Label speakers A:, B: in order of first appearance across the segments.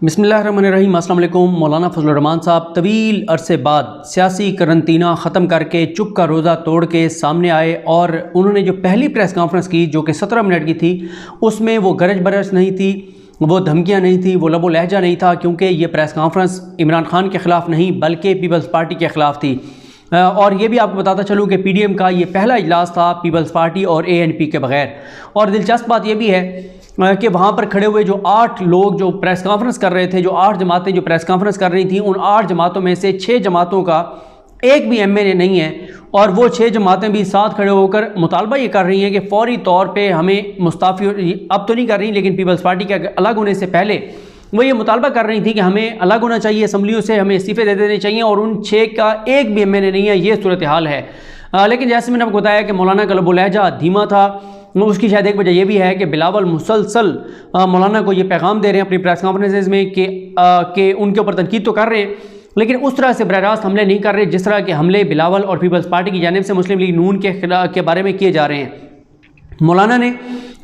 A: बिस्मिल्लाहिर्रहमानिर्रहीम। अस्सलाम वालेकुम। मौलाना फजलुर रहमान साहब तवील अरसे बाद सियासी करंतना ख़त्म करके चुप का रोज़ा तोड़ के सामने आए और उन्होंने जो पहली प्रेस कॉन्फ्रेंस की जो कि 17 मिनट की थी, उसमें वो गरज बरज नहीं थी, वो धमकियाँ नहीं थी, वो लबो लहजा नहीं था, क्योंकि ये प्रेस कॉन्फ्रेंस इमरान खान के ख़िलाफ़ नहीं बल्कि पीपल्स पार्टी के ख़िलाफ़ थी। और ये भी आपको बताता चलूँ कि पीडीएम का ये पहला इजलास था पीपल्स पार्टी और एएनपी के बगैर। और दिलचस्प बात ये भी है कि वहाँ पर खड़े हुए जो 8 लोग जो प्रेस कॉन्फ्रेंस कर रहे थे, जो 8 जमातें जो प्रेस कॉन्फ्रेंस कर रही थी, उन 8 जमातों में से 6 जमातों का एक भी एमएनए नहीं है। और वो 6 जमातें भी साथ खड़े होकर मुतालबा ये कर रही हैं कि फौरी तौर पे हमें मुस्ताफ़ी, अब तो नहीं कर रही लेकिन पीपल्स पार्टी के अलग होने से पहले वो ये मुतालबा कर रही थी कि हमें अलग होना चाहिए, असम्बलियों से हमें इस्तीफ़े दे देने चाहिए, और उन 6 का एक भी एमएनए नहीं है। ये सूरत हाल है। लेकिन जैसे मैंने आपको बताया कि मौलाना का लबो लहजा धीमा था, उसकी शायद एक वजह यह भी है कि बिलावल मुसलसल मौलाना को ये पैगाम दे रहे हैं अपनी प्रेस कॉन्फ्रेंसेज में कि उनके ऊपर तनकीद तो कर रहे हैं, लेकिन उस तरह से बराह रास्त हमले नहीं कर रहे जिस तरह के हमले बिलावल और पीपल्स पार्टी की जानिब से मुस्लिम लीग नून के बारे में किए जा रहे हैं। मौलाना ने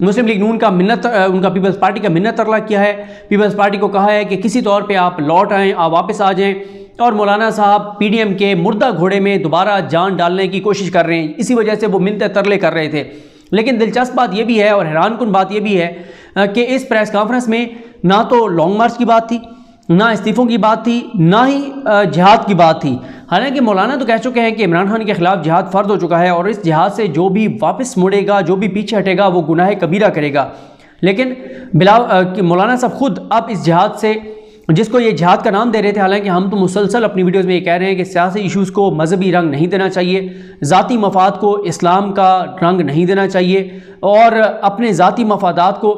A: मुस्लिम लीग नून का उनका पीपल्स पार्टी का मिन्नत तरला किया है। पीपल्स पार्टी को कहा है कि किसी तौर पे आप लौट आएँ, आप वापस आ जाएं, और मौलाना साहब पीडीएम के मुर्दा घोड़े में दोबारा जान डालने की कोशिश कर रहे हैं। इसी वजह से वो मिन्नत तरले कर रहे थे। लेकिन दिलचस्प बात यह भी है और हैरानकुन बात यह भी है कि इस प्रेस कॉन्फ्रेंस में ना तो लॉन्ग मार्च की बात थी, ना इस्तीफ़ों की बात थी, ना ही जिहाद की बात थी। हालांकि मौलाना तो कह चुके हैं कि इमरान खान के ख़िलाफ़ जिहाद फ़र्द हो चुका है और इस जिहाद से जो भी वापस मुड़ेगा, जो भी पीछे हटेगा, वो गुनाह कबीरा करेगा। लेकिन मौलाना साहब खुद अब इस जिहाद से, जिसको ये जिहाद का नाम दे रहे थे, हालांकि हम तो मुसलसल अपनी वीडियोज़ में ये कह रहे हैं कि सियासी इशूज़ को मजहबी रंग नहीं देना चाहिए, ज़ाती मफाद को इस्लाम का रंग नहीं देना चाहिए, और अपने ज़ाती मफादात को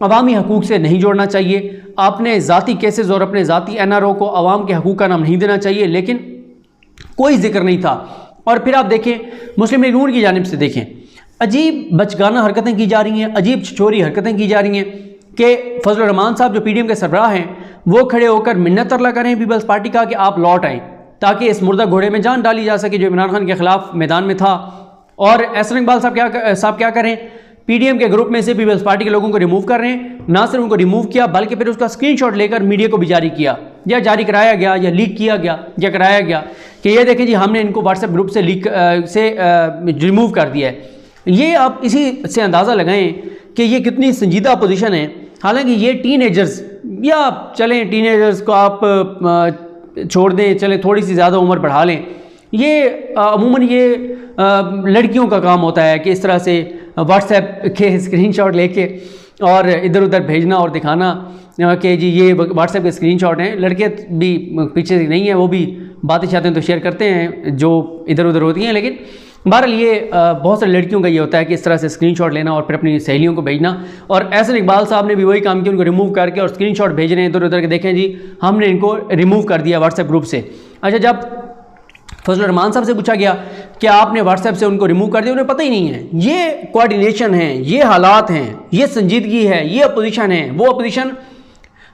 A: अवामी हकूक़ से नहीं जोड़ना चाहिए, अपने ज़ाती केसेस और अपने ज़ाती एनआरओ को अवाम के हकूक़ का नाम नहीं देना चाहिए। लेकिन कोई जिक्र नहीं था। और फिर आप देखें मुस्लिम लीग नून की जानिब से देखें, अजीब बचगाना हरकतें की जा रही हैं, अजीब छिछोरी हरकतें की जा रही हैं कि फजलुर रहमान साहब जो पीडीएम के सरबराह हैं वो खड़े होकर मिन्नत तरला करें पीपल्स पार्टी का कि आप लौट आएँ ताकि इस मुर्दा घोड़े में जान डाली जा सके जो इमरान खान के ख़िलाफ़ मैदान में था। और एहसन इकबाल साहब क्या करें, पीडीएम के ग्रुप में से पीपल्स पार्टी के लोगों को रिमूव कर रहे हैं। ना सिर्फ उनको रिमूव किया बल्कि फिर उसका स्क्रीनशॉट लेकर मीडिया को भी जारी किया, या जारी कराया गया, या लीक किया गया, या कराया गया कि ये देखें जी हमने इनको व्हाट्सएप ग्रुप से रिमूव कर दिया है। ये आप इसी से अंदाज़ा लगाएं कि ये कितनी संजीदा पोजीशन है। हालांकि ये टीनेजर्स, या चलें टीनेजर्स को आप छोड़ दें, चलें थोड़ी सी ज़्यादा उम्र बढ़ा लें, ये अमूमन ये लड़कियों का काम होता है कि इस तरह से व्हाट्सएप के स्क्रीनशॉट लेके और इधर उधर भेजना और दिखाना कि जी ये व्हाट्सएप के स्क्रीनशॉट हैं। लड़के भी पीछे नहीं हैं, वो भी बातें चाहते हैं तो शेयर करते हैं जो इधर उधर होती हैं। लेकिन बहरहाल ये बहुत सारी लड़कियों का ये होता है कि इस तरह से स्क्रीनशॉट लेना और फिर अपनी सहेलियों को भेजना। और एहसन इकबाल साहब ने भी वही काम किया, उनको रिमूव करके और स्क्रीनशॉट भेज रहे हैं इधर उधर के, देखें जी हमने इनको रिमूव कर दिया व्हाट्सएप ग्रुप से। अच्छा, जब फजलुर रहमान साहब से पूछा गया कि आपने व्हाट्सएप से उनको रिमूव कर दिया, उन्हें पता ही नहीं है। ये कोऑर्डिनेशन है, ये हालात हैं, ये संजीदगी है, ये अपोजिशन है। वो अपोजिशन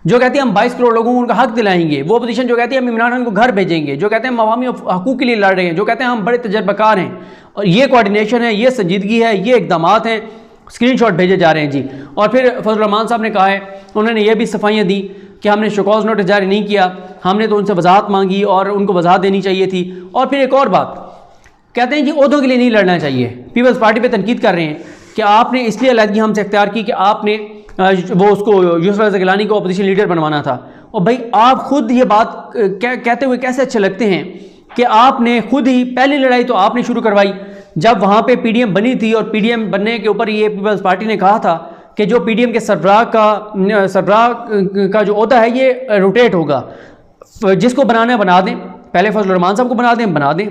A: जो कहती है हम 22 करोड़ लोगों को उनका हक दिलाएंगे, वो अपोजिशन जो कहती है हम इमरान खान को घर भेजेंगे, जो कहते हैं हम अवामी हकूक़ के लिए लड़ रहे हैं, जो कहते हैं हम बड़े तजर्बाकार हैं। और ये कोऑर्डिनेशन है, ये संजीदगी है, ये इक़दामात हैं, स्क्रीनशॉट भेजे जा रहे हैं जी। और फिर फजलुर रहमान साहब ने कहा है, उन्होंने ये भी सफाइयाँ दी कि हमने शोकॉज नोटिस जारी नहीं किया, हमने तो उनसे वजाहत मांगी और उनको वजाहत देनी चाहिए थी। और फिर एक और बात कहते हैं कि ओहदों के लिए नहीं लड़ना चाहिए। पीपल्स पार्टी पे तनकीद कर रहे हैं कि आपने इसलिए अलहदगी हमसे इख्तियार की कि आपने वो उसको यूसुफ रज़ा गिलानी को अपोजिशन लीडर बनवाना था। और भाई आप खुद ये बात कहते हुए कैसे अच्छे लगते हैं कि आपने खुद ही पहली लड़ाई तो आपने शुरू करवाई जब वहाँ पे पीडीएम बनी थी, और पीडीएम बनने के ऊपर ये पीपल्स पार्टी ने कहा था कि जो पीडीएम के सरबराह का जो ओहदा है ये रोटेट होगा, जिसको बनाना है बना दें, पहले फजलुर रहमान साहब को बना दें,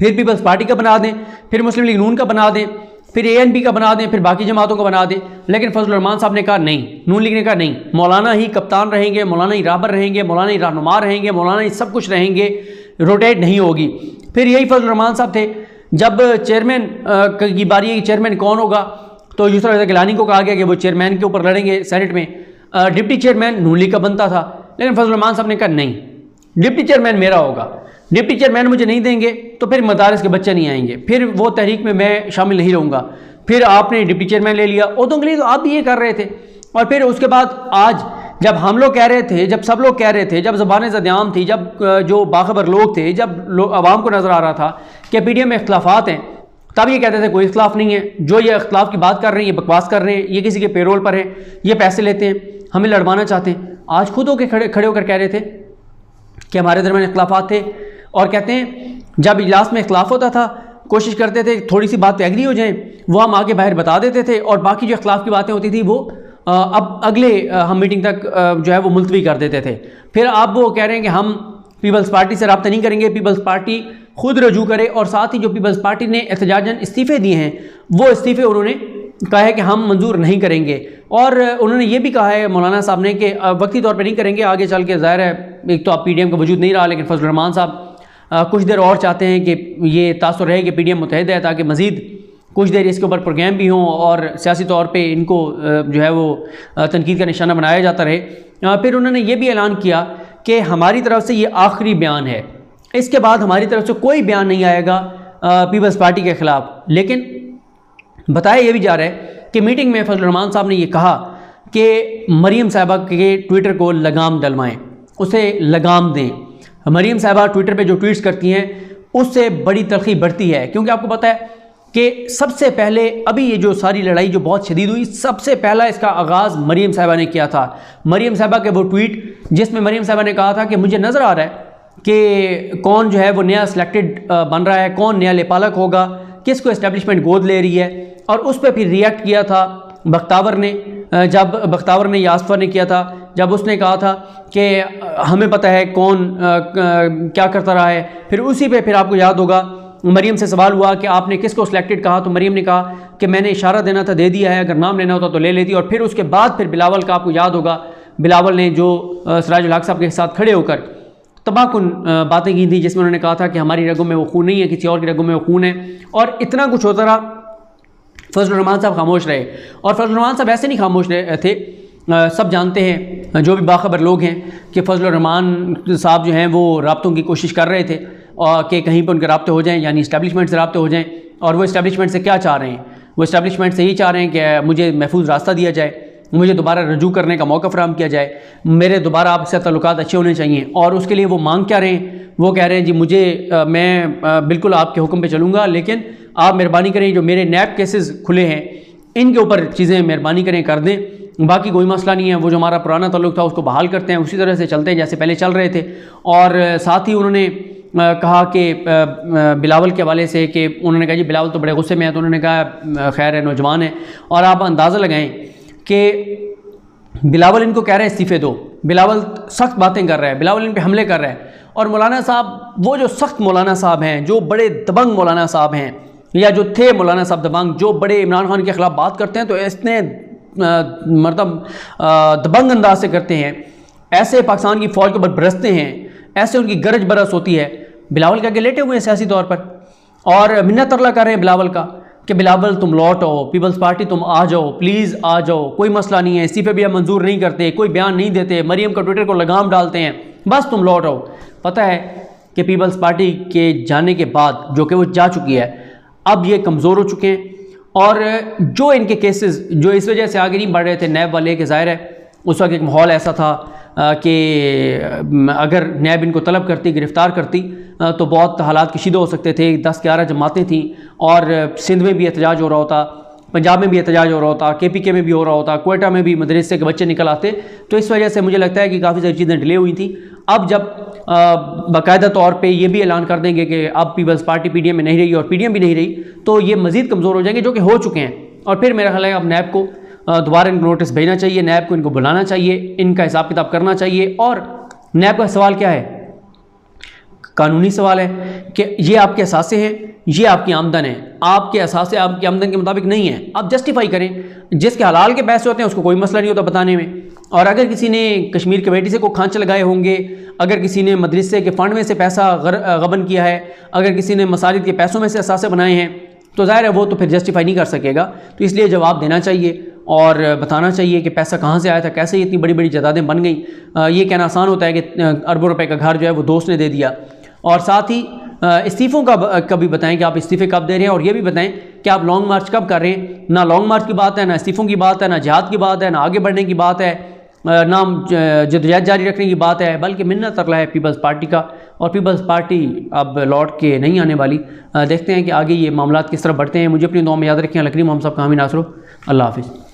A: फिर पीपल्स पार्टी का बना दें, फिर मुस्लिम लीग नून का बना दें, फिर एएनपी का बना दें, फिर बाकी जमातों का बना दें। लेकिन फजलुर रहमान साहब ने कहा नहीं, नून लीग ने कहा नहीं, मौलाना ही कप्तान रहेंगे, मौलाना ही राहबर रहेंगे, मौलाना ही रहनुमा रहेंगे, मौलाना ही सब कुछ रहेंगे, रोटेट नहीं होगी। फिर यही फजलुर रहमान साहब थे, जब चेयरमैन की बारी है कि चेयरमैन कौन होगा, तो यूसुफ रज़ा गिलानी को कहा गया कि वो चेयरमैन के ऊपर लड़ेंगे सेनेट में। डिप्टी चेयरमैन नून लीग का बनता था, लेकिन फजलुर रहमान साहब ने कहा नहीं, डिप्टी चेयरमैन मेरा होगा, डिप्टी चेयरमैन मुझे नहीं देंगे तो फिर मदारिस के बच्चे नहीं आएंगे, फिर वो तहरीक में मैं शामिल नहीं रहूँगा। फिर आपने डिप्टी चेयरमैन ले लिया, ओहदों के लिए तो आप भी ये कर रहे थे। और फिर उसके बाद आज जब हम लोग कह रहे थे, जब सब लोग कह रहे थे, जब ज़बान ज़दियाम थी, जब जो बाखबर लोग थे, जब आवाम को नज़र आ रहा था कि पीडीएम में इख्तलाफात हैं, तब ये कहते थे कोई इख्तलाफ नहीं है, जो ये इख्तलाफ की बात कर रहे हैं ये बकवास कर रहे हैं, ये किसी के पेरोल पर हैं, ये पैसे लेते हैं, हमें लड़वाना चाहते हैं। आज खुद होकर खड़े होकर कह रहे थे कि हमारे दरमियान इख्तलाफात थे, और कहते हैं जब इजलास में इख्तलाफ होता था कोशिश करते थे थोड़ी सी बात पे एग्री हो जाए, वो हम आगे बाहर बता देते थे, और बाकी जो इख्तलाफ की बातें होती थी वो अब अगले हम मीटिंग तक जो है वो मुलतवी कर देते थे। फिर अब वो कह रहे हैं कि हम पीपल्स पार्टी से रब्ता नहीं करेंगे, पीपल्स पार्टी खुद रजू करे, और साथ ही जो पीपल्स पार्टी ने एहतजाजन इस्तीफ़े दिए हैं वो इस्तीफ़े उन्होंने कहा है कि हम मंजूर नहीं करेंगे। और उन्होंने ये भी कहा है मौलाना साहब ने कि वक्ती तौर पर नहीं करेंगे, आगे चल के ज़ाहिर है एक तो अब पीडीएम का वजूद नहीं रहा, लेकिन फजल रहमान साहब कुछ देर और चाहते हैं कि ये तासुर रहे कि पीडीएम मुतहद है, ताकि मज़ीद कुछ देर इसके ऊपर प्रोग्राम भी हों और सियासी तौर पे इनको जो है वो तनकीद का निशाना बनाया जाता रहे। फिर उन्होंने ये भी ऐलान किया कि हमारी तरफ से ये आखिरी बयान है, इसके बाद हमारी तरफ से कोई बयान नहीं आएगा पीपल्स पार्टी के ख़िलाफ़। लेकिन बताया ये भी जा रहा है कि मीटिंग में फजल रहमान साहब ने ये कहा कि मरीम साहिबा के ट्विटर को लगाम डलवाएँ, उसे लगाम दें। मरीम साहिबा ट्विटर पे जो ट्वीट्स करती हैं उससे बड़ी तलखी बढ़ती है, क्योंकि आपको पता है कि सबसे पहले अभी ये जो सारी लड़ाई जो बहुत शदीद हुई, सबसे पहला इसका आगाज़ मरीम साहिबा ने किया था। मरीम साहिबा के वो ट्वीट जिसमें मरीम साहिबा ने कहा था कि मुझे नज़र आ रहा है कि कौन जो है वो नया सिलेक्टेड बन रहा है, कौन नया लेपालक होगा, किसको इस्टेब्लिशमेंट गोद ले रही है, और उस पर फिर रिएक्ट किया था बख्तावर ने, जब बख्तावर ने या आसफा ने किया था, जब उसने कहा था कि हमें पता है कौन क्या करता रहा है। फिर उसी पे फिर आपको याद होगा मरीम से सवाल हुआ कि आपने किसको सिलेक्टेड कहा, तो मरीम ने कहा कि मैंने इशारा देना था दे दिया है, अगर नाम लेना होता तो ले लेती। और फिर उसके बाद फिर बिलावल का आपको याद होगा, बिलावल ने जो सिराजुल हक साहब के साथ खड़े होकर तबाहकुन बातें की थी, जिसमें उन्होंने कहा था कि हमारी रगों में वो खून नहीं है, किसी और की रगों में वो खून है, और इतना कुछ होता रहा। फजल रहमान साहब खामोश रहे, और फजल रहमान साहब ऐसे नहीं खामोश रहे थे, सब जानते हैं जो भी बाखबर लोग हैं कि फजल रहमान साहब जो हैं वो राब्तों की कोशिश कर रहे थे और कि कहीं पर उनके राब्ते हो जाएं, यानी इस्टेब्लिशमेंट से राब्ते हो जाएं। और वो इस्टेब्लिशमेंट से क्या चाह रहे हैं, वो इस्टेब्लिशमेंट से ही चाह रहे हैं कि मुझे महफूज रास्ता दिया जाए, मुझे दोबारा रजू करने का मौका फराहम किया जाए, मेरे दोबारा आपसे ताल्लुकात अच्छे होने चाहिए। और उसके लिए वो मांग क्या रहे हैं, वो कह रहे हैं जी मुझे मैं बिल्कुल आपके हुक्म पे चलूँगा, लेकिन आप मेहरबानी करें जो मेरे नैब केसेस खुले हैं इनके ऊपर चीज़ें मेहरबानी करें कर दें, बाकी कोई मसला नहीं है, वो जो हमारा पुराना ताल्लुक था उसको बहाल करते हैं, उसी तरह से चलते हैं जैसे पहले चल रहे थे। और साथ ही उन्होंने कहा कि बिलावल के हवाले से कि उन्होंने कहा जी बिलावल तो बड़े गुस्से में है, तो उन्होंने कहा खैर है नौजवान है, और आप अंदाज़ा लगाएं कि बिलावल इनको कह रहे हैं इस्तीफ़े दो, बिलावल सख्त बातें कर रहा है, बिलावल इन पर हमले कर रहा है। और मौलाना साहब वो जो सख्त मौलाना साहब हैं, जो बड़े दबंग मौलाना साहब हैं, या जो थे मौलाना साहब दबंग, जो बड़े इमरान खान के ख़िलाफ़ बात करते हैं तो इतने मतलब दबंग अंदाज से करते हैं, ऐसे पाकिस्तान की फ़ौज के ऊपर बरसते हैं, ऐसे उनकी गरज बरस होती है। बिलावल के आगे लेटे हुए हैं सियासी तौर पर, और मिन्नत तरला कर रहे हैं बिलावल का कि बिलावल तुम लौट आओ, पीपल्स पार्टी तुम आ जाओ, प्लीज़ आ जाओ, कोई मसला नहीं है, इस्तीफ़े भी हम मंजूर नहीं करते, कोई बयान नहीं देते, मरीम का ट्विटर को लगाम डालते हैं, बस तुम लौट आओ। पता है कि पीपल्स पार्टी के जाने के बाद, जो कि वो जा चुकी है, अब ये कमज़ोर हो चुके हैं, और जो इनके केसेस जो इस वजह से आगे नहीं बढ़ रहे थे नैब वाले के, ज़ाहिर है उस वक्त एक माहौल ऐसा था कि अगर नैब इनको तलब करती, गिरफ़्तार करती तो बहुत हालात कशीदा हो सकते थे। 10-11 जमातें थीं, और सिंध में भी एहतजाज हो रहा होता, पंजाब में भी एहतजाज हो रहा होता, KPK में भी हो रहा होता, कोयटा में भी मदरसे के बच्चे निकल आते। तो इस वजह से मुझे लगता है कि काफ़ी सारी चीज़ें डिले हुई थी। अब जब बाकायदा तौर पे ये भी ऐलान कर देंगे कि अब पीपल्स पार्टी PDM में नहीं रही और PDM भी नहीं रही, तो ये मज़ीद कमज़ोर हो जाएंगे, जो कि हो चुके हैं। और फिर मेरा ख्याल है अब नैब को दोबारा इनको नोटिस भेजना चाहिए, नैब को इनको बुलाना चाहिए, इनका हिसाब किताब करना चाहिए। और नैब का सवाल क्या है, कानूनी सवाल है कि ये आपके असासे हैं, ये आपकी आमदन है, आपके असासे आपकी आमदन के मुताबिक नहीं है, आप जस्टिफाई करें। जिसके हलाल के पैसे होते हैं उसको कोई मसला नहीं होता बताने में। और अगर किसी ने कश्मीर कमेटी से कोई खांचे लगाए होंगे, अगर किसी ने मदरसे के फ़ंड में से पैसा गबन किया है, अगर किसी ने मसाजिद के पैसों में से असासे बनाए हैं, तो ज़ाहिर है वो तो फिर जस्टिफाई नहीं कर सकेगा। तो इसलिए जवाब देना चाहिए और बताना चाहिए कि पैसा कहाँ से आया था, कैसे इतनी बड़ी बड़ी जायदादें बन गई। ये कहना आसान होता है कि अरबों रुपए का घर जो है वो दोस्त ने दे दिया। और साथ ही इस्तीफ़ों का भी बताएं कि आप इस्तीफ़े कब दे रहे हैं, और ये भी बताएं कि आप लॉन्ग मार्च कब कर रहे हैं। ना लॉन्ग मार्च की बात है, ना इस्तीफ़ों की बात है, ना जिहाद की बात है, ना आगे बढ़ने की बात है। नाम जदोजहद जारी रखने की बात है, बल्कि मिन्नत तरला है पीपल्स पार्टी का, और पीपल्स पार्टी अब लौट के नहीं आने वाली। देखते हैं कि आगे ये मामला किस तरह बढ़ते हैं। मुझे अपनी दुआ में याद रखें। लकरी मोहम्मद साहब का हामी नासरो, अल्लाह हाफिज़।